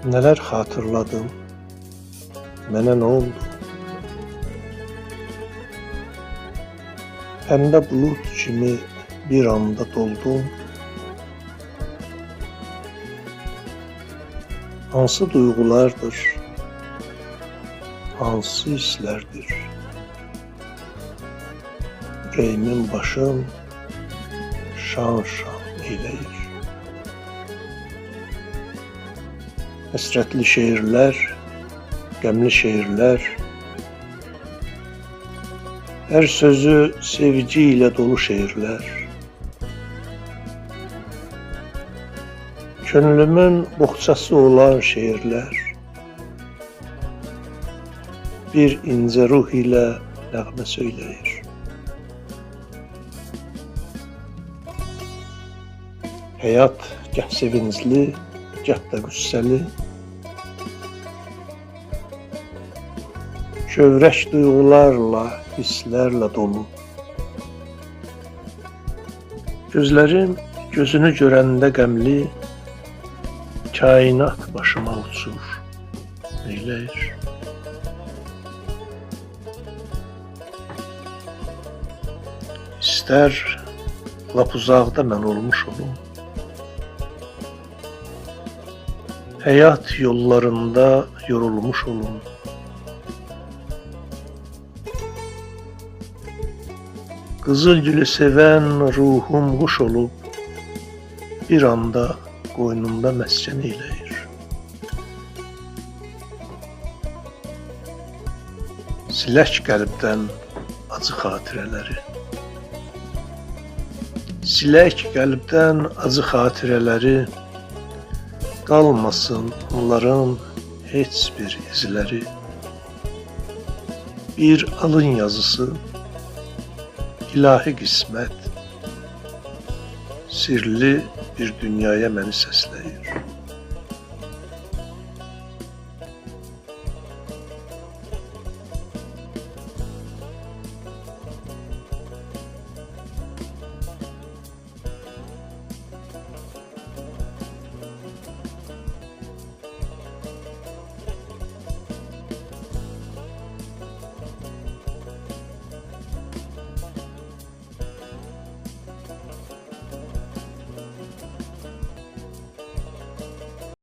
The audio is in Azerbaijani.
Neler hatırladım, mənə nə oldu? Pəmbə bulut kimi bir anda doldum. Hansı duyğulardır, hansı hisslərdir? Ürəyimin başım şan-şan eyləyir. Həsrətli şeirlər, qəmli şeirlər, hər sözü sevgi ilə dolu şeirlər. Könlümün boğçası olan şeirlər, bir incə ruh ilə nəğmə söyləyir. Həyat gəh sevincli, gəh də qüssəli, kövrək duyğularla, hisslərlə dolu. Gözlərim gözünü görəndə qəmli, kainat başıma uçur, neyləyir? İstər lap uzaqda mən olmuş olum, həyat yollarında yorulmuş olum. Qızıl gülü sevən ruhum quş olub, bir anda qoynumda məskən eyləyir. Silək qəlbdən acı xatirələri, silək qəlbdən acı xatirələri, qalmasın onların heç bir izləri. Bir alın yazısı, ilahi qismət, sirli bir dünyaya məni səslər.